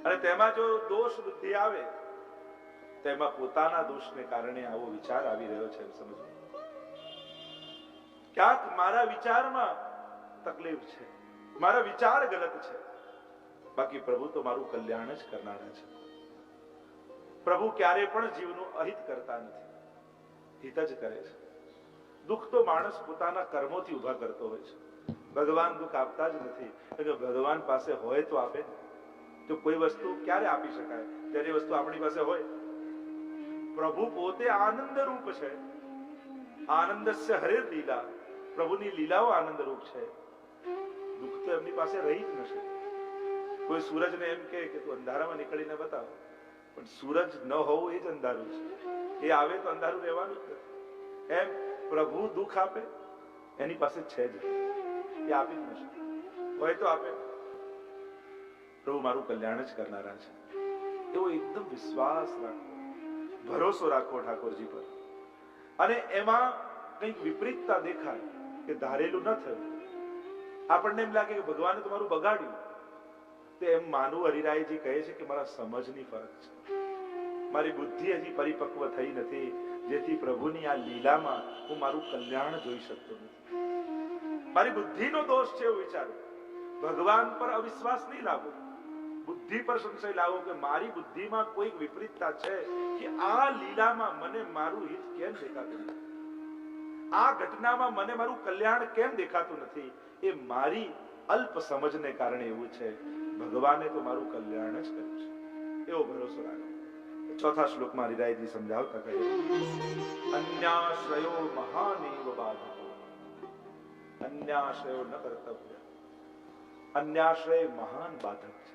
અને તેમાં જો દોષ બુદ્ધિ આવે, તેમાં પોતાના દોષને કારણે આવો વિચાર આવી રહ્યો છે એમ સમજવું. ક્યાંક મારા વિચારમાં તકલીફ છે, મારા વિચાર ગલત છે, બાકી પ્રભુ તો મારું કલ્યાણ જ કરનારા છે. પ્રભુ ક્યારે પણ જીવનું અહિત કરતા નથી, હિત જ કરે છે. દુઃખ તો માણસ પોતાના કર્મોથી ઉભા કરતો હોય છે. ભગવાન દુઃખ આપતા જ નથી. ભગવાન પાસે હોય તો આપે. જો કોઈ વસ્તુ ક્યારે આપી શકાય? જ્યારે વસ્તુ આપણી પાસે હોય. પ્રભુ પોતે આનંદ રૂપ છે. આનંદસ્ય હરે લીલા. પ્રભુની લીલાઓ આનંદ રૂપ છે. દુઃખ તો એમની પાસે રહી જ નથી. કોઈ સૂરજને એમ કે તું અંધારામાં નીકળીને બતાવ, પણ સૂરજ ન હોવું એ જ અંધારું છે. એ આવે તો અંધારું રહેવાનું જ નથી. એમ પ્રભુ દુઃખ આપે એની પાસે છે જ, એ આપી જ નથી. હોય તો આપે. પ્રભુ મારું કલ્યાણ જ કરનારા છે એવો એકદમ વિશ્વાસ રાખો, ભરોસો રાખો ઠાકોરજી પર. અને એમાં કંઈક વિપરીતતા દેખાય કે ધારેલું ન થયું, આપણને એમ લાગે કે ભગવાને તમારું બગાડ્યું, તો એમ માનવું હરિરાયજી કહે છે કે મારા સમજની ફરક છે. મારી બુદ્ધિ હજી પરિપક્વ થઈ નથી, જેથી પ્રભુની આ લીલામાં હું મારું કલ્યાણ જોઈ શકતો નથી. મારી બુદ્ધિનો દોષ છે એવું વિચારો. ભગવાન પર અવિશ્વાસ નહીં લાવો, બુદ્ધિ પર સંશય લાવો કે મારી બુદ્ધિમાં કોઈક વિપરીતતા છે કે આ લીલામાં મને મારું હિત કેમ દેખાતું નથી, આ ઘટનામાં મને મારું કલ્યાણ કેમ દેખાતું નથી. એ મારી અલ્પ સમજને કારણે એવું છે. ભગવાને તો મારું કલ્યાણ જ કર્યું છે એવો ભરોસો રાખો. ચોથા શ્લોકમાં હરિરાયજી સમજાવતા કહે, અન્યાશ્રયો મહાનેવ બાધકો. અન્યાશ્રયો ન કર્તવ્ય. અન્યાશ્રય મહાન બાધક છે.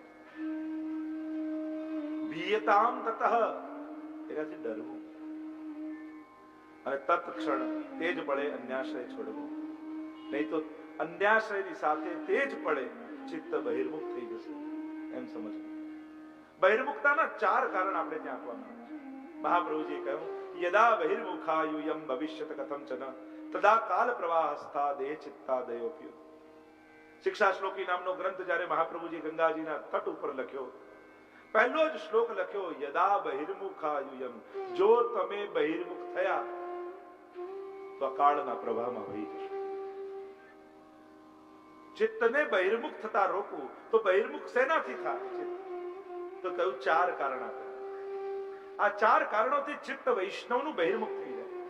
ભીયતામ તતઃ, એનાથી ડરવું. અને તત્ક્ષણ તે જ પડે અન્યાશ્રય છોડવો. નહીં તો અન્યાશ્રયની સાથે તે જ પડે ચિત્ત બહિર્મુખ થઈ જશે એમ સમજવું. બહિર્મુખતાના 4 કારણ આપણે ત્યાં આપવામાં આવે છે. મહાપ્રભુજીએ કહ્યું, યદા બહિર્મુખાયુયમ ભવિષ્યત કથંચન તદા કાલ પ્રવાહસ્થા દેહ ચિત્તાદયોપ્ય. શિક્ષા શ્લોકી નામનો ગ્રંથ જ્યારે મહાપ્રભુજી ગંગાજીના તટ ઉપર લખ્યો, પહેલો જ શ્લોક લખ્યો, યદા બહિર્મુખાયુયમ. જો તમે બહિર્મુખ થયા તો કાળના પ્રવાહમાં વહી જશો. ચિત્તને બહિર્મુખ થતા રોકવું તો બહિર્મુખ શેનાથી થાય? તો કયું 4 કારણ આપે. આ 4 કારણોથી ચિત્ત વૈષ્ણવનું બહિર્મુખ થઈ જાય.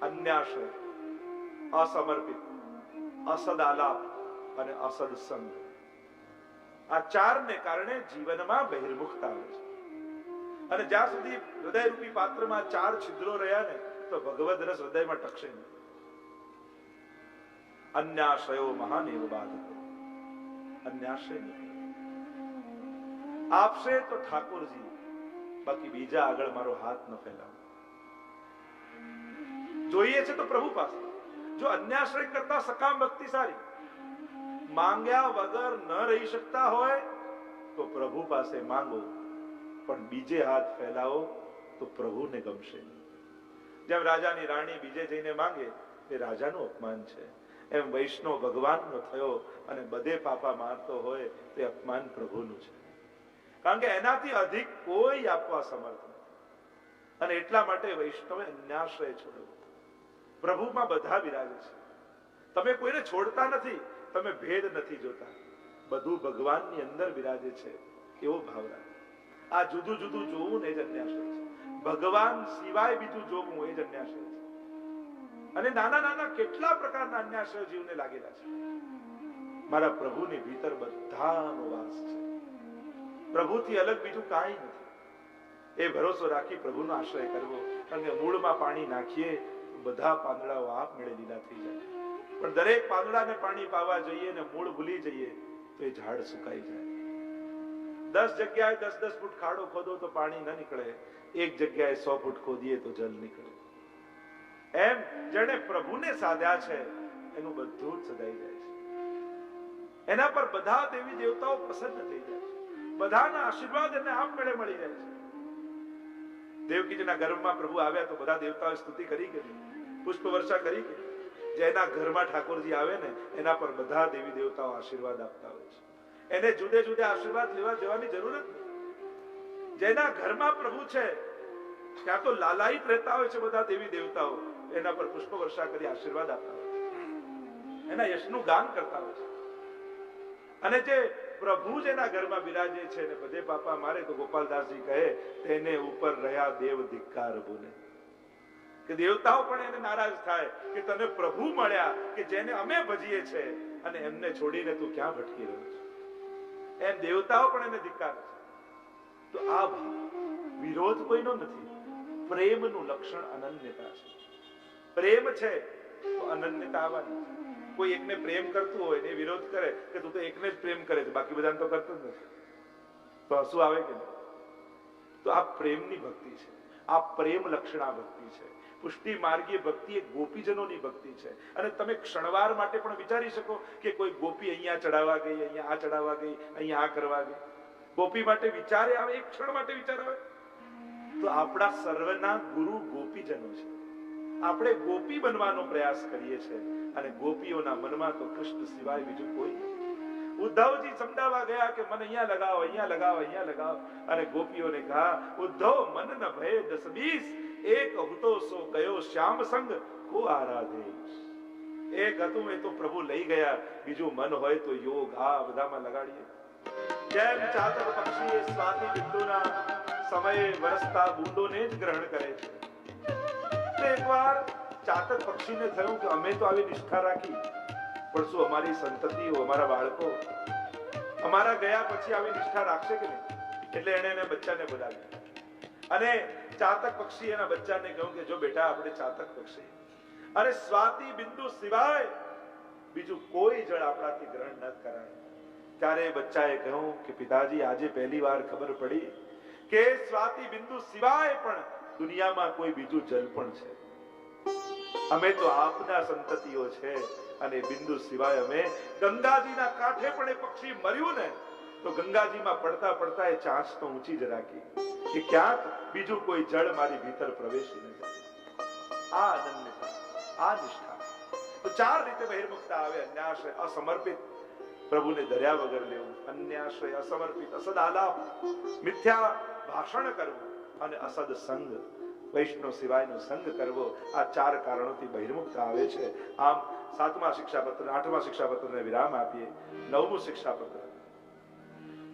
અન્યાશ્રય, અસમર્પિત, અસદાલાપ અને અસદ સંગ. આ 4 ને કારણે જીવનમાં બહિર્મુખતા આવે છે. અને જ્યાં સુધી હૃદયરૂપી પાત્રમાં 4 છિદ્રો રહ્યા ને, તો ભગવદ રસ હૃદયમાં ટકશે નહીં. અન્યાશ્રયો મહાનેવ બાધકો. અન્યાશ્રય નથી. આપશે તો ઠાકોરજી, બાકી બીજા આગળ મારો હાથ ન ફેલાવો. જોઈએ છે તો પ્રભુ પાસે. જો અન્યાશ્રય કરતા સકામ ભક્તિ સારી, માંગ્યા વગર ન રહી શકતા હોય તો પ્રભુ પાસે માંગો, પણ બીજે હાથ ફેલાવો તો પ્રભુને ગમશે નહીં. જેમ રાજાની રાણી બીજે જઈને માંગે એ રાજાનું અપમાન છે, એમ વૈષ્ણવ ભગવાનનો થયો અને બધે પાપા મારતો હોય તે અપમાન પ્રભુનું છે. કારણ કે એનાથી અધિક કોઈ આપવા સમર્થ નથી. અને એટલા માટે વૈષ્ણવે અન્યાશ્રય છોડવો. પ્રભુમાં બધા બિરાજે છે. તમે કોઈને છોડતા નથી, તમે ભેદ નથી જોતા, બધું ભગવાનની અંદર બિરાજે છે એવો ભાવ રાખો. આ જુદું જુદું જોવું ને એ જ અન્યાશ્રય છે. ભગવાન સિવાય બીજું જોવું એ જ અન્યાશ્રય છે. અને નાના નાના કેટલા પ્રકારના અન્યાશ્રય જીવને લાગેલા છે. મારા પ્રભુની ભીતર બધાનો વાસ છે. પ્રભુથી અલગ બીજું કાંઈ નથી. એ ભરોસો રાખી પ્રભુનો આશ્રય કરવો. કારણ કે મૂળમાં પાણી નાખીએ બધા પાંદડાઓ આપમેળે લીલા થઈ જાય. પણ દરેક પાંદડાને પાણી પાવા જઈએ ને મૂળ ભૂલી જઈએ તો એ ઝાડ સુકાઈ જાય. 10 જગ્યાએ 10-10 ફૂટ ખાડો ખોદો તો પાણી ન નીકળે, એક જગ્યાએ 100 ફૂટ ખોદીએ તો જલ નીકળે. એમ જેને પ્રભુને સાધ્યા છે એનું બધું જ સદાઈ જાય છે. એના પર બધા દેવી દેવતાઓ પ્રસન્ન થઈ જાય છે. બધાના આશીર્વાદ એને આપમેળે મળી જાય છે. દેવકીજીના ગર્ભમાં પ્રભુ આવ્યા તો બધા દેવતાઓએ સ્તુતિ કરી ગઈ, પુષ્પ વર્ષા કરી ગઈ. જેના ઘરમાં ઠાકોરજી આવે ને એના પર બધા દેવી દેવતાઓ આશીર્વાદ આપતા હોય છે. એને જુદે જુદે આશીર્વાદ લેવા જવાની જરૂર જ નથી. જેના ઘરમાં પ્રભુ છે ત્યાં તો લાલાયિત રહેતા હોય છે બધા દેવી દેવતાઓ, એના પર પુષ્પ વર્ષા કરી આશીર્વાદ આપતા હોય છે, એના યશનું ગાન કરતા હોય છે. અને જે પ્રભુ જેના ઘરમાં બિરાજે છે ને બધે બાપા મારે, તો ગોપાલદાસજી કહે તેને ઉપર રહ્યા દેવ ધિક્કાર બોલે, કે દેવતાઓ પણ એને નારાજ થાય કે તને પ્રભુ મળ્યા કે જેને અમે ભજીએ છે અને એમને છોડીને તું ક્યાં ભટકી રહ્યો છે, એમ દેવતાઓ પણ એને ધિક્કાર છે. તો આ ભાવ વિરોધ કોઈનો નથી, પ્રેમનું લક્ષણ અનન્યતા છે. પ્રેમ છે તો અનન્યતા આવવાની. કોઈ એકને પ્રેમ કરતું હોય ને વિરોધ કરે કે તું તો એકને જ પ્રેમ કરે છે બાકી બધાને તો કરતો જ નથી, તો હસવું આવે કે નહીં? તો આ પ્રેમની ભક્તિ છે, આ પ્રેમ લક્ષણા ભક્તિ છે. પુષ્ટિ માર્ગીય ભક્તિ એ ગોપીજનોની ભક્તિ છે. અને તમે ક્ષણવાર માટે પણ વિચારી શકો કે કોઈ ગોપી અહીંયા ચડાવવા ગઈ, અહીંયા આ ચડાવવા ગઈ, અહીંયા આ કરવા ગઈ. ગોપી માટે વિચારે આવે, એક ક્ષણ માટે વિચાર આવે? તો આપણા સર્વના ગુરુ ગોપીજનો છે. આપણે ગોપી બનવાનો પ્રયાસ કરીએ છીએ અને ગોપીઓના મનમાં તો કૃષ્ણ સિવાય બીજું કોઈ નથી. ઉદ્ધવજી સમજાવવા ગયા કે મન અહીંયા લગાવો, અહીંયા લગાવો, અહીંયા લગાવો, અને ગોપીઓને કહા ઉદ્ધવ મન ન ભય 10-20, એક હતો સો ગયો શ્યામ સંગ કો આરાધે. એક હતું એ તો પ્રભુ લઈ ગયા, બીજું મન હોય તો યોગ આ બધામાં લગાડીએ. જેમ ચાતક પક્ષી એ સ્વાતિ બિંદુના સમયે વરસતા બુંદોને જ ગ્રહણ કરે છે. એકવાર ચાતક પક્ષીને થયું કે અમે તો આવી નિષ્ઠા રાખી, પણ શું અમારી સંતતિઓ, અમારા બાળકો અમારા ગયા પછી આવી નિષ્ઠા રાખશે કે નહીં? એટલે એને એને બચ્ચાને બોલાવ્યા અને ચાતક પક્ષી એના બચ્ચાને કહ્યું કે જો બેટા આપણે ચાતક પક્ષી અને સ્વાતિ બિંદુ સિવાય બીજું કોઈ જળ આપણાથી ગ્રહણ ન કરાય. ત્યારે બચ્ચાએ કહ્યું કે પિતાજી આજે પહેલી વાર ખબર પડી કે સ્વાતિ બિંદુ સિવાય પણ દુનિયામાં કોઈ બીજું જલ પણ છે. અમે તો આપના સંતતિઓ છે અને બિંદુ સિવાય અમે ગંગાજીના કાંઠે પણ એ પક્ષી મર્યું ને તો ગંગાજીમાં પડતા પડતા એ ચાંચ તો ઊંચી જ રાખી કે ક્યાંક બીજું કોઈ જળ મારી ભીતર પ્રવેશી ન જાય. આ અનન્યતા, આ નિષ્ઠા. તો ચાર રીતે બહિર્મુખતા આવે: અન્યાશ્રય, અસમર્પિત, પ્રભુને ધર્યા વગર લેવું; અન્યાશ્રય, અસમર્પિત, અસદ આલાપ, મિથ્યા ભાષણ કરવું; અને અસદ સંગ, વૈષ્ણવ સિવાયનો સંગ કરવો. આ ચાર કારણોથી બહિર્મુખતા આવે છે. આમ 7મા શિક્ષાપત્ર, 8મા શિક્ષાપત્રને વિરામ આપીએ. 9મું શિક્ષાપત્ર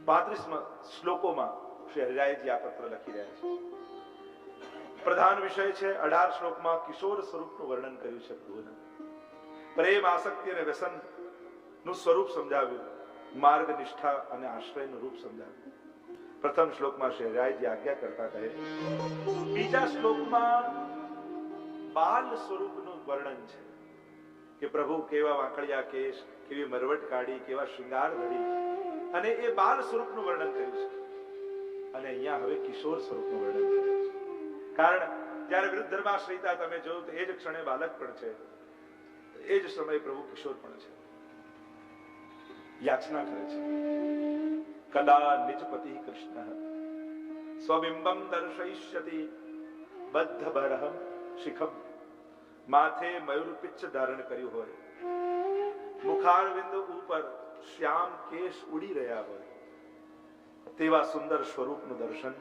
35મા શ્લોકોમાં શ્રી હરિરાયજી આ પત્ર લખી રહ્યા છે. પ્રધાન વિષય છે 18 શ્લોકમાં કિશોર સ્વરૂપનું વર્ણન કર્યું છે. પ્રભુના પ્રેમ, આસક્તિ અને વ્યસન નું સ્વરૂપ સમજાવ્યું, માર્ગ, નિષ્ઠા અને આશ્રયનું રૂપ સમજાવ્યું. પ્રથમ શ્લોકમાં શ્રી હરિરાયજી આજ્ઞા કરતા કહે, બીજા શ્લોકમાં બાલ સ્વરૂપનું વર્ણન છે કે પ્રભુ કેવા વાંકડિયા કેશ, કેવી મરવટ કાઢી, કેવા શૃંગાર ધરી, અને એ બાલ સ્વરૂપનું વર્ણન કર્યું છે. અને અહીંયા હવે કિશોર સ્વરૂપનું વર્ણન કર્યું છે. કારણ જ્યારે વિરુદ્ધ ધર્માશ્રયતા તમે જોયું તો એ જ ક્ષણે બાલક પણ છે, એ જ સમયે પ્રભુ કિશોર પણ છે. યાચના કરે છે, કદા નિજપતિ કૃષ્ણ સ્વબિંબમ દર્શયિષ્યતિ બદ્ધ બરહમ શિખમ. માથે મયુર પિચ્છ ધારણ કર્યું હોય, મુખારવિંદ ઉપર શ્યામ કેશ ઉડી રહ્યા હોય, તેવા સુંદર સ્વરૂપનું દર્શન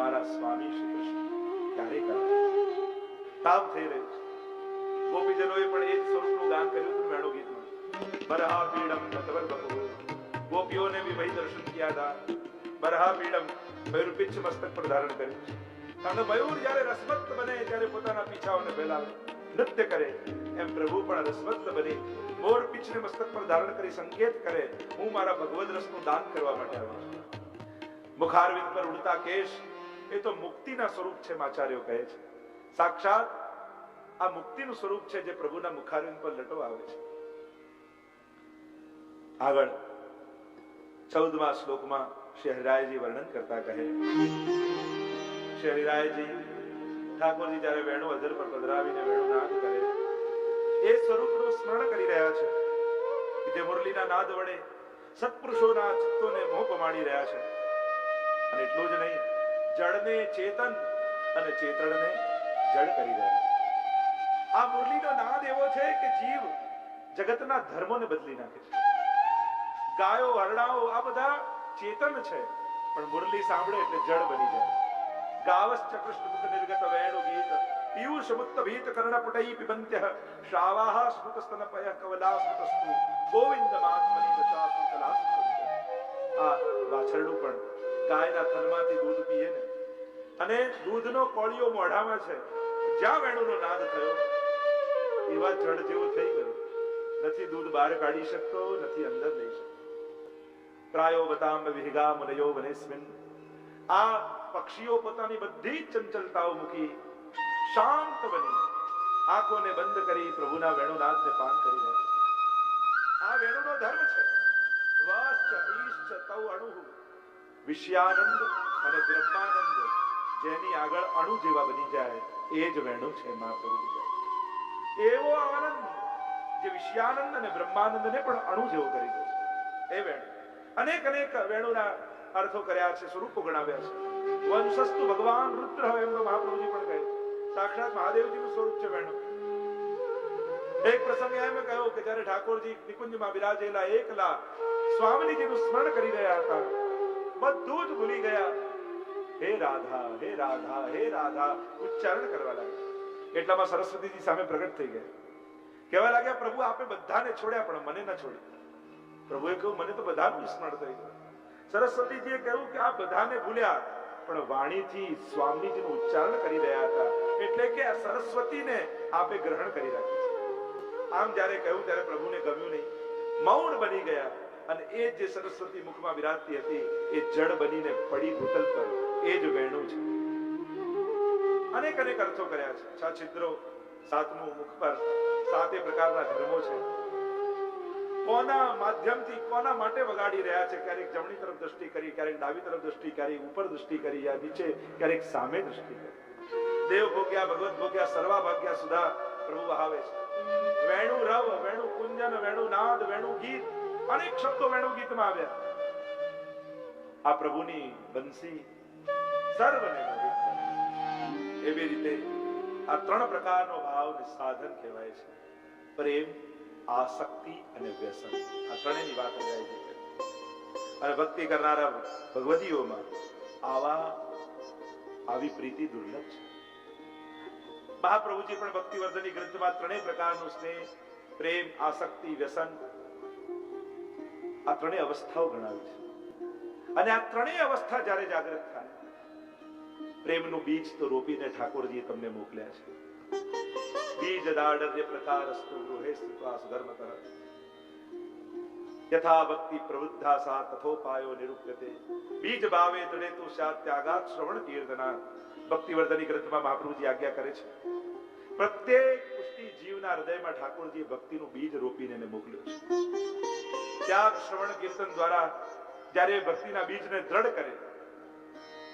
મારા સ્વામી શ્રી કૃષ્ણ ક્યારે કરે? તાપ થઈ રહ્યું છે. ગોપીજનોએ પણ એ જ સ્વરૂપનું ગાન કર્યું હતું વેણુ ગીતમાં. બરહા પીડમ નટવર બપો, ગોપીઓને भी वही दर्शन किया था. બરહા પીડમ, મયુર પિચ્છ મસ્તક પર ધારણ કર્યું છે. કારણ કે મયુર જ્યારે રસવત્ત બને ત્યારે પોતાના પીછાઓને ફેલાવે, નૃત્ય કરે, એમ પ્રભુ પણ રસવત્ત બની મોર પીછને મસ્તક પર ધારણ કરી સંકેત કરે, હું મારા ભગવદ રસનું દાન કરવા માટે આવ્યો છું. મુખારવિંદ પર ઉડતા કેશ એ તો મુક્તિના સ્વરૂપ છે, આચાર્યો કહે છે. સાક્ષાત આ મુક્તિનું સ્વરૂપ છે જે પ્રભુના મુખારવિંદ પર લટો આવે છે. આગળ 14મા શ્લોકમાં શ્રી હરિરાયજી વર્ણન કરતા કહે, શ્રી હરિરાયજી ઠાકોરજી જ્યારે વેણુ અધર પર પધરાવીને વેણુ નાદ કરે એ સ્વરૂપનું સ્મરણ કરી રહ્યા છે કે જે મુરલીના નાદ વડે સત્પુરુષોના ચિત્તોને મોહ પમાડી રહ્યા છે. અને એટલું જ નહીં, જળને ચેતન અને ચેતનને જળ કરી રહ્યા છે. આ મુરલીનો નાદ એવો છે કે જીવ જગતના ધર્મોને બદલી નાખે છે. ગાયો હરણાઓ આ બધા ચેતન છે, પણ મુરલી સાંભળે એટલે જડ બની જાય. ગાવશ્ચ કૃષ્ણ મુખ નિર્ગત વેણુ ગીત પિયુષ મુક્ત ભીત કર્ણપટૈ પિબંત્યઃ શ્રાવાહ સ્મૃત સ્તનપય કવલા સ્મૃતસ્તુ ગોવિંદ માત્મની દશાસુ કલાસુ. આ વાછરડું પણ ગાયના થનમાંથી દૂધ પીએ ને, અને દૂધનો કોળિયો મોઢામાં છે, જ્યાં વેણુનો નાદ થયો એવા જળ જેવો થઈ ગયો. નથી દૂધ બહાર કાઢી શકતો, નથી અંદર લઈ શકતો. પ્રાયો બતામ વિહિગા મુનયો વનેસ્મિન. આ પક્ષીઓ પોતાની બધી ચંચલતાઓ મૂકી શાંત બની આંખોને બંધ કરી પ્રભુના વેણુનાદને પાન કરી રહ્યા. આ વેણુનો ધર્મ છે. વાશ્ચ ઈશ્ચ તૌ અણુઃ. વિષયાનંદ અને બ્રહ્માનંદ જેની આગળ અણુ જેવા બની જાય એ જ વેણુ છે મહાપ્રભુ. એવો આનંદ જે વિષયાનંદ અને બ્રહ્માનંદને પણ અણુ જેવો કરી દે છે એ વેણુ. અનેક અનેક વેણુના અર્થો કર્યા છે, સ્વરૂપો ગણાવ્યા છે. વંશસ્તુ ભગવાન રુદ્ર એમનો મહાપ્રભુજી પણ કહે. સાક્ષાત મહાદેવજીનું સ્વરૂપ છે વેણુ. એક પ્રસંગે એમ કહ્યું કે જ્યારે ઠાકોરજી નિકુંજમાં બિરાજેલા એકલા સ્વામીજીનું સ્મરણ કરી રહ્યા હતા, બધું જ ભૂલી ગયા. હે રાધા, હે રાધા, હે રાધા ઉચ્ચારણ કરવા લાગ્યા. એટલામાં સરસ્વતીજી સામે પ્રગટ થઈ ગયા. કહેવા લાગ્યા, પ્રભુ આપે બધાને છોડ્યા પણ મને ન છોડી. પ્રભુએ કહ્યું, મને તો બધાનું સ્મરણ થઈ ગયું. સરસ્વતીજીએ કહ્યું કે આ બધાને ભૂલ્યા પણ વાણીથી સ્વામીજીનું ઉચ્ચારણ કરી રહ્યા હતા, એટલે કે આ સરસ્વતીને આપે ગ્રહણ કરી રાખી. આમ જ્યારે કહ્યું ત્યારે પ્રભુને ગમ્યું નહીં, મૌન બની ગયા. અને એ જે સરસ્વતી મુખમાં વિરાજતી હતી એ જળ બનીને પડી ભૂતલ પર. એ જ વેણુ છે. અનેક અનેક અર્થો કર્યા છે. 6 છિદ્રો, 7મું મુખ પર 7 પ્રકારના ધર્મો છે. કોના માધ્યમથી કોના માટે વગાડી રહ્યા છે? ક્યારેક જમણી તરફ દ્રષ્ટિ કરી, ક્યારેક ડાબી તરફ દ્રષ્ટિ કરી, ઉપર દ્રષ્ટિ કરી, યા નીચે, ક્યારેક સામે દ્રષ્ટિ કરી. દેવ ભોગ્યા, ભગવત ભોગ્યા, સર્વા ભાગ્યા સુધા પ્રભુ વહાવે છે. વેણુ રવ, વેણુ કુંજન, વેણુ નાદ, વેણુ ગીત, અનેક શબ્દો વેણુ ગીતમાં આવ્યા. આ પ્રભુની બંસી સર્વને મોહિત કરે. એવી રીતે આ 3 પ્રકારનો ભાવને સાધન કહેવાય છે. પ્રેમ, આસક્તિ અને વ્યસન. આ ત્રણેયની વાત કરાય છે. અને ભક્તિ કરનારા ભગવદીઓમાં આવી પ્રીતિ દુર્લભ છે. મહાપ્રભુજી પણ ભક્તિવર્ધની ગ્રંથમાં 3 પ્રકારનું સ્નેહ, પ્રેમ, આસક્તિ, વ્યસન, આ 3 અવસ્થાઓ ગણાવી છે. અને આ 3 અવસ્થા જ્યારે જાગૃત થાય, પ્રેમનું બીજ તો રોપીને ઠાકોરજીએ તમને મોકલ્યા છે. બીજ દાડર્ય પ્રકારસ્તુ ગૃહે સ્થિત્વા સુધર્મતઃ યથા ભક્તિ પ્રવૃદ્ધા સા તથોપાયો નિરૂપ્યતે બીજ ભાવે દૃઢેતુ સ્યાત ત્યાગાત શ્રવણ કીર્તના. ભક્તિવર્ધની ગ્રંથમાં મહાપ્રભુજી આજ્ઞા કરે છે, પ્રત્યેક પુષ્ટિ જીવના હૃદયમાં ઠાકોરજીએ ભક્તિનું બીજ રોપીને એને મોકલ્યો છે. ત્યાગ, શ્રવણ, કીર્તન દ્વારા જ્યારે ભક્તિના બીજને દ્રઢ કરે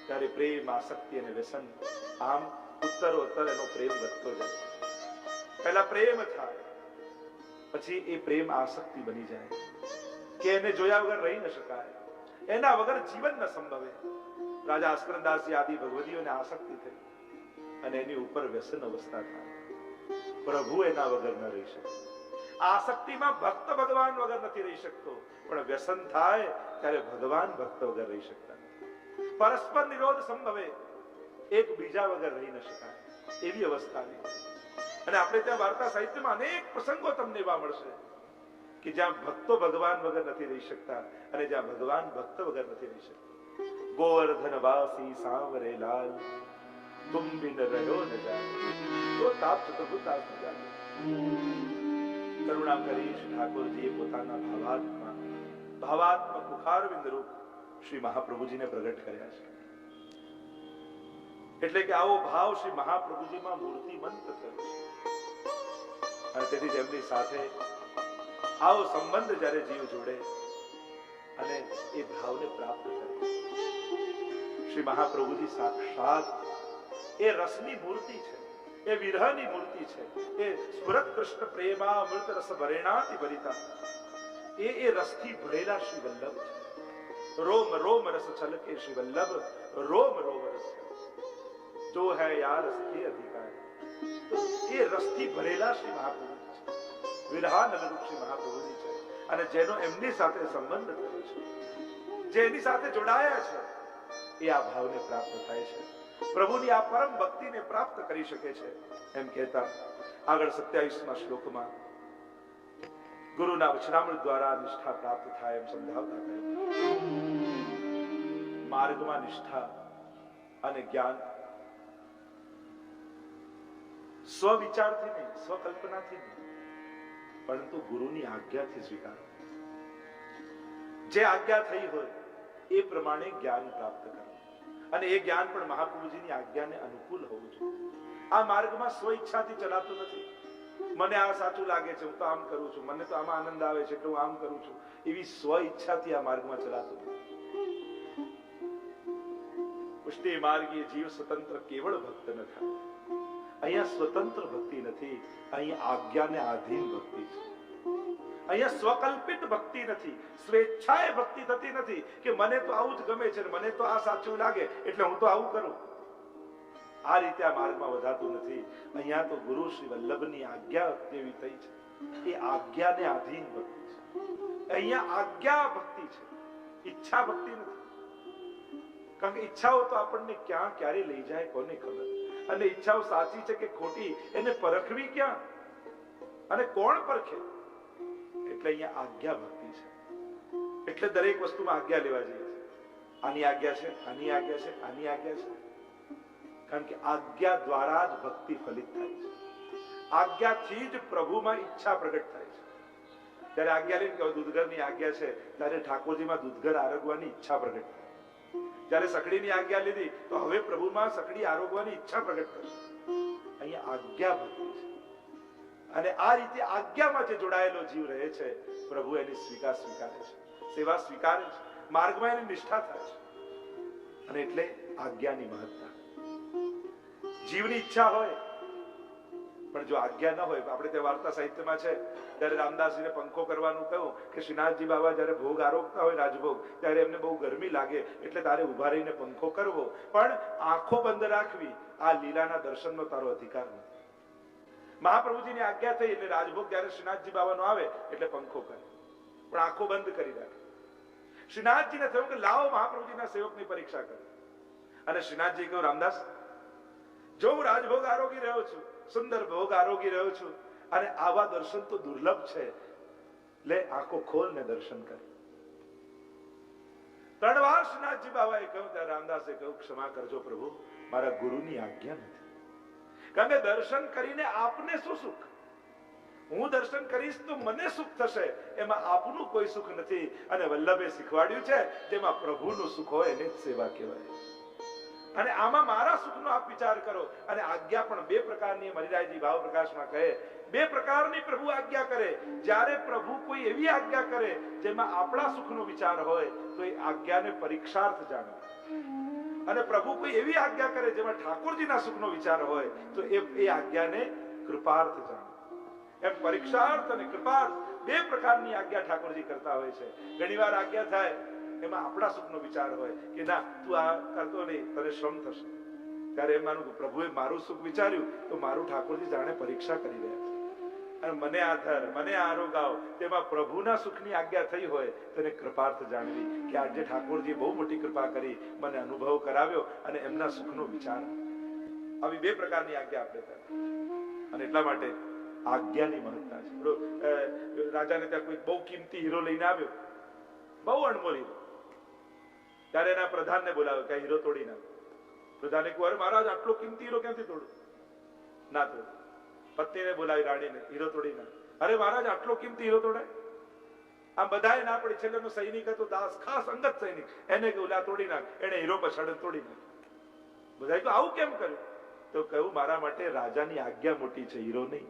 ત્યારે પ્રેમ, આસક્તિ અને વ્યસન આમ ઉત્તરોત્તર એનો પ્રેમ વધતો જાય. પહેલા પ્રેમ થાય, પછી એ પ્રેમ આસક્તિ બની જાય કે એને જોયા વગર રહી ન શકાય, એના વગર જીવન ન સંભવે. રાજા અસ્કરદાસજી આદિ ભગવદીઓને આસક્તિ થઈ અને એની ઉપર વ્યસન અવસ્થા થાય. પ્રભુ એના વગર ન રહી શકે. આસક્તિમાં ભક્ત ભગવાન વગર નથી રહી શકતો, પણ વ્યસન થાય ત્યારે ભગવાન ભક્ત વગર રહી શકતા નથી. પરસ્પર નિરોધ સંભવે, એક બીજા વગર રહી ન શકાય એવી અવસ્થા નહીં. અને આપણે ત્યાં વાર્તા સાહિત્યમાં અનેક પ્રસંગો તમને એવા મળશે કે જ્યાં ભક્તો ભગવાન વગર નથી રહી શકતા અને જ્યાં ભગવાન ભક્ત વગર નથી રહી શકતા. ગોવર્ધન વાસી સાંવરે લાલ તુમ બિન રહ્યો ન જાને તો તાપ ચતુર્ભુતાસ ન જાને. કરુણા કરી શ્રી ઠાકોરજીએ પોતાના ભાવાત્મક મુખારવિંદ રૂપ શ્રી મહાપ્રભુજીને પ્રગટ કર્યા છે. એટલે કે આવો ભાવ શ્રી મહાપ્રભુજીમાં મૂર્તિમંત થયો છે. અને તેથી તેમની સાથે આવો સંબંધ જ્યારે જીવ જોડે અને એ ભાવને પ્રાપ્ત કરે, શ્રી મહાપ્રભુજી સાક્ષાત એ રસની મૂર્તિ છે, એ વિરહની મૂર્તિ છે, એ સ્ફુરત કૃષ્ણ પ્રેમા અમૃત રસ ભરેણાતિ ભરિતા, એ રસથી ભરેલા શ્રી વલ્લભ છે. રોમ રોમ રસ છલકે શ્રી વલ્લભ, રોમ રોમ રસ જો હૈ યાર રસથી અધિકાર. તો એ રસથી ભરેલા શ્રી મહાપ્રભુજી છે, વિરહાનંદ રૂપ શ્રી મહાપ્રભુજી છે. અને જેનો એમની સાથે સંબંધ થયો છે, જે એની સાથે જોડાયા છે, એ આ ભાવને પ્રાપ્ત થાય છે, પ્રભુની આ પરમ ભક્તિને પ્રાપ્ત કરી શકે છે. એમ કહેતા આગળ 27મા શ્લોકમાં ગુરુના વચનામૃત દ્વારા નિષ્ઠા પ્રાપ્ત થાય એમ સમજાવતા કહ્યું, માર્ગમાં નિષ્ઠા અને જ્ઞાન સ્વવિચારથી નહીં, સ્વકલ્પનાથી નહીં, પરંતુ ગુરુની આજ્ઞાથી સ્વીકાર. જે આજ્ઞા થઈ હોય એ પ્રમાણે જ્ઞાન પ્રાપ્ત કરવું, અને એ જ્ઞાન પણ મહાપ્રભુજીની આજ્ઞાને અનુકૂળ હોવું જોઈએ. આ માર્ગમાં સ્વ ઈચ્છાથી ચલાતું નથી. મને આ સાચું લાગે છે, હું તો આમ કરું છું, મને તો આમાં આનંદ આવે છે એટલે હું આમ કરું છું, એવી સ્વ ઈચ્છાથી આ માર્ગમાં ચલાતું નથી. પુષ્ટિ માર્ગીય જીવ સ્વતંત્ર કેવળ ભક્ત ન થાય. અહીંયા સ્વતંત્ર ભક્તિ નથી, અહીંયા આજ્ઞાને આધીન ભક્તિ છે. અહીંયા સ્વકલ્પિત ભક્તિ નથી, સ્વેચ્છાએ ભક્તિ થતી નથી કે મને તો આવું જ ગમે છે, મને તો આ સાચું લાગે એટલે હું તો આવું કરું. આ રીતે આ માર્ગમાં વધાતું નથી. અહીંયા તો ગુરુ શ્રી વલ્લભની આજ્ઞા જેવી થઈ છે, એ આજ્ઞાને આધીન ભક્તિ છે. અહીંયા આજ્ઞા ભક્તિ છે, ઈચ્છા ભક્તિ નથી. કારણ કે ઈચ્છાઓ તો આપણને ક્યાં ક્યારે લઈ જાય કોને ખબર, અને ઈચ્છાઓ સાચી છે કે ખોટી એને પરખવી ક્યાં, અને કોણ પરખે? એટલે અહીંયા આજ્ઞા ભક્તિ છે. એટલે દરેક વસ્તુમાં આજ્ઞા લેવા જઈએ છે. આની આજ્ઞા છે, આની આજ્ઞા છે, આની આજ્ઞા છે. કારણ કે આજ્ઞા દ્વારા જ ભક્તિ ફલિત થાય છે. આજ્ઞાથી જ પ્રભુમાં ઈચ્છા પ્રગટ થાય છે. ત્યારે આજ્ઞા લઈને દૂધઘરની આજ્ઞા છે, ત્યારે ઠાકોરજીમાં દૂધઘર આરોગવાની ઈચ્છા પ્રગટ થાય. જ્યારે સકડીની આજ્ઞા લીધી તો હવે પ્રભુમાં સકડી આરોગવાની ઈચ્છા પ્રગટ કરશે. અહીંયા આજ્ઞા ભક્તિ છે. અને આ રીતે આજ્ઞામાં જે જોડાયેલો જીવ રહે છે, પ્રભુ એની સ્વીકારે છે, સેવા સ્વીકારે છે, માર્ગમાં એની નિષ્ઠા થાય છે. અને એટલે આજ્ઞાની મહત્તા. જીવની ઈચ્છા હોય પણ જો આજ્ઞા ન હોય, આપણે તે વાર્તા સાહિત્યમાં છે, ત્યારે રામદાસજીને પંખો કરવાનું કહ્યું કે શ્રીનાથજી બાબા જયારે ભોગ આરોગતા હોય રાજભોગ, ત્યારે એમને બહુ ગરમી લાગે એટલે તારે ઉભા રહીને પંખો કરવો, પણ આંખો બંધ રાખવી. આ લીલાના દર્શનનો તારો અધિકાર નથી. મહાપ્રભુજીની આજ્ઞા થઈ એટલે રાજભોગ જયારે શ્રીનાથજી બાબાનો આવે એટલે પંખો કરે, પણ આંખો બંધ કરી રાખે. શ્રીનાથજીને થયું કે લાવો મહાપ્રભુજીના સેવકની પરીક્ષા કરે. અને શ્રીનાથજી કહ્યું, રામદાસ, જો હું રાજભોગ આરોગી રહ્યો છું, સુંદર ભોગ આરોગી રહ્યો છું, અને આવા દર્શન તો દુર્લભ છે, લે આંખો ખોલ ને દર્શન કર. 3 વાર શ્રીનાથજી બાબાએ કહ્યું, ત્યારે રામદાસે કહ્યું, ક્ષમા કરજો પ્રભુ, મારા ગુરુની આજ્ઞા નથી. કારણ કે દર્શન કરીને આપને શું સુખ? હું દર્શન કરીશ તો મને સુખ થશે, એમાં આપનું કોઈ સુખ નથી. અને વલ્લભે શીખવાડ્યું છે, જેમાં પ્રભુનું સુખ હોય એને જ સેવા કહેવાય. અને આમાં મારા સુખનો આપ વિચાર કરો. અને આજ્ઞા પણ 2 પ્રકારની, મરિરાયજી ભાવ પ્રકાશમાં કહે, 2 પ્રકારની પ્રભુ આજ્ઞા કરે. જ્યારે પ્રભુ કોઈ એવી આજ્ઞા કરે જેમાં આપણા સુખનો વિચાર હોય તો એ આજ્ઞાને પરીક્ષાર્થ જાણો. અને પ્રભુ કોઈ એવી આજ્ઞા કરે જેમાં ઠાકોરજીના સુખનો વિચાર હોય તો એ આજ્ઞાને કૃપાર્થ જાણો. એમ પરીક્ષાર્થ અને કૃપાર્થ 2 પ્રકારની આજ્ઞા ઠાકોરજી કરતા હોય છે. ઘણીવાર આજ્ઞા થાય એમાં આપણા સુખનો વિચાર હોય કે ના તું આ કરતો નહીં, તને શ્રમ થશે. ત્યારે એમ માનું કે પ્રભુએ મારું સુખ વિચાર્યું તો મારું ઠાકોરજી જાણે પરીક્ષા કરી રહ્યા છે, અને મને આ ધર, મને આ આરોગાવ, તેમાં પ્રભુના સુખની આજ્ઞા થઈ હોય તો એને કૃપાર્થ જાણવી કે આજે ઠાકોરજી બહુ મોટી કૃપા કરી, મને અનુભવ કરાવ્યો અને એમના સુખનો વિચાર. આવી 2 પ્રકારની આજ્ઞા આપણે થાય. અને એટલા માટે આજ્ઞાની મહત્તા છે. રાજાને ત્યાં કોઈ બહુ કિંમતી હીરો લઈને આવ્યો, બહુ અણમોલ હીરો. ત્યારે એના પ્રધાનને બોલાવ્યો કે હીરો તોડી નાખ. પ્રધાને કહ્યું, અરે મહારાજ, આટલો કિંમતી હીરો ક્યાંથી તોડું? ના તોડ. પત્નીને બોલાવી, રાણીને, હીરો તોડી નાખ. અરે મહારાજ, આટલો કિંમતી હીરો તોડાય? આમ બધાએ ના પડી. છેલ્લેનો સૈનિક હતો દાસ, ખાસ અંગત સૈનિક, એને કહ્યું લા તોડી નાખ. એને હીરો પછાડે તોડી નાખ. બધાએ કહ્યું આવું કેમ કર્યું? તો કહ્યું, મારા માટે રાજાની આજ્ઞા મોટી છે, હીરો નહીં.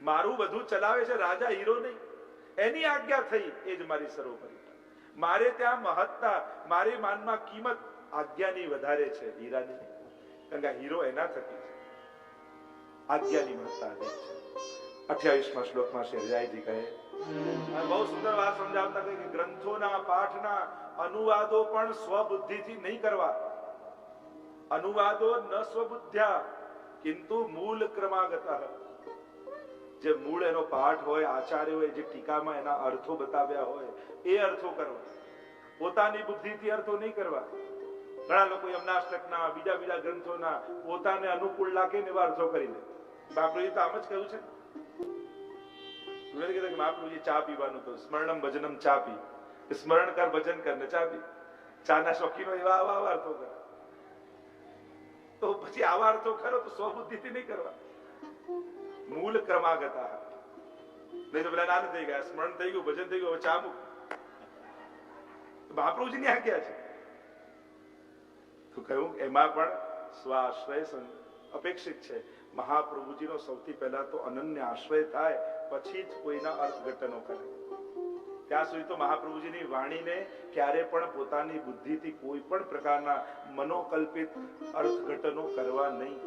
મારું બધું ચલાવે છે રાજા, હીરો નહીં. એની આજ્ઞા થઈ એ જ મારી સર્વોપરી. મારે ત્યાં મહત્તા, મારી માનમાં કિંમત આજ્ઞાની વધારે છે, હીરાની. કારણ કે હીરો એના થકી છે. આજ્ઞાની મહત્તા છે. 28મા શ્લોકમાં શેરજાઈજી કહે, બહુ સુંદર વાત સમજાવતા કહે કે ગ્રંથોના પાઠના અનુવાદો પણ સ્વબુદ્ધિથી નહીં કરવા. અનુવાદો ન સ્વબુદ્ધ્યા કિંતુ મૂળ ક્રમાગતઃ. જે મૂળ એનો પાઠ હોય, આચાર્યોએ જે ટીકામાં એના અર્થો બતાવ્યા હોય એ અર્થો કરવા, પોતાની બુદ્ધિથી અર્થો નહીં કરવા. ઘણા લોકો યમનાષ્ટકના બીજા બીજા ગ્રંથોના પોતાને અનુકૂળ લાગે ને એવા અર્થો કરી લે. બાપુએ તો આમ જ કહ્યું છે. મહાપ્રભુજી ચા પીવાનું તો સ્મરણમ ભજનમ ચા પી, સ્મરણ કર ભજન કર ને ચા પી. ચાના શોખીનો એવા આવા અર્થો કરે. તો પછી આવા અર્થો કરો તો સ્વબુદ્ધિથી નહીં કરવા, મૂળ ક્રમાગત. નહીં તો પેલા નાના થઈ ગયા, સ્મરણ થઈ ગયું, ભજન થઈ ગયું, હવે ચા મૂક. મહાપ્રભુજી ની આજ્ઞા છે. તો કહ્યું એમાં પણ સ્વાશ્રય અપેક્ષિત છે. મહાપ્રભુજીનો સૌથી પહેલા તો અનન્ય આશ્રય થાય, પછી જ કોઈના અર્થઘટનો કરે. ત્યાં સુધી તો મહાપ્રભુજીની વાણીને ક્યારે પણ પોતાની બુદ્ધિથી કોઈ પણ પ્રકારના મનોકલ્પિત અર્થઘટનો કરવા નહીં.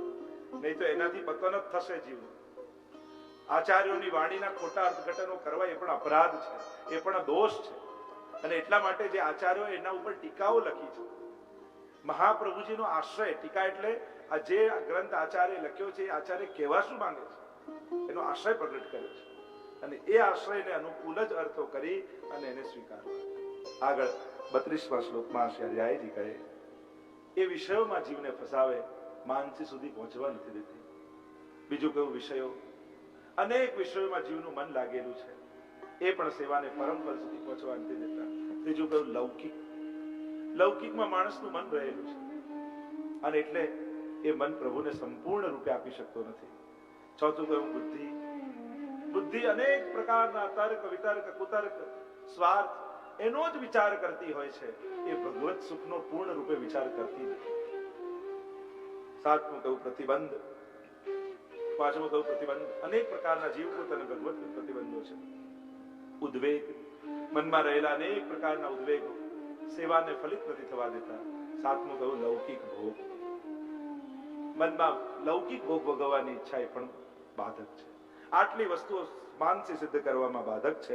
નહીં તો એનાથી પતન જ થશે જીવનું. આચાર્યોની વાણીના ખોટા અર્થઘટનો કરવા એ પણ અપરાધ છે, એ પણ દોષ છે. અને એટલા માટે જે આચાર્યો એના ઉપર ટીકાઓ લખી છે. મહાપ્રભુજીનો આશ્રય, ટીકા એટલે આ જે ગ્રંથ આચાર્ય લખ્યો છે એ આચાર્ય કહેવા શું માંગે છે એનો આશ્રય પ્રગટ કર્યો છે. અને એ આશ્રયને અનુકૂળ જ અર્થો કરી અને એને સ્વીકારવા. આગળ 32મા શ્લોકમાં આચાર્યજી કહે એ વિષયોમાં જીવને ફસાવે, માનસી સુધી પહોંચવા નથી દેતી. બીજું કયું વિષયો, અનેક વિષયોમાં જીવનું મન લાગેલું છે, એ પણ સેવાને પરમ ફળ સુધી પહોંચવા નથી દેતા. ત્રીજું કયું લૌકિક, લૌકિકમાં માણસનું મન રહેલું છે અને એટલે એ મન પ્રભુને સંપૂર્ણ રૂપે આપી શકતો નથી. ચોથું કયું બુદ્ધિ, બુદ્ધિ અનેક પ્રકારના તર્ક વિતર્ક કુતર્ક સ્વાર્થ એનો જ વિચાર કરતી હોય છે, એ ભગવત સુખનો પૂર્ણ રૂપે વિચાર કરતી નથી. સાતમું કયું પ્રતિબંધ, પાંચમું કયું પ્રતિબંધ, અનેક પ્રકારના જીવકૃત અને ભગવત પ્રતિબંધો છે. ઉદ્વેગ, મનમાં રહેલા અનેક પ્રકારના ઉદ્વેગો સેવાને ફલિત નથી થવા દેતા. સાતમું કયું લૌકિક ભોગ, મનમાં લૌકિક ભોગ ભોગવવાની ઈચ્છા એ પણ બાધક છે. આટલી વસ્તુઓ માનસી સિદ્ધ કરવામાં બાધક છે.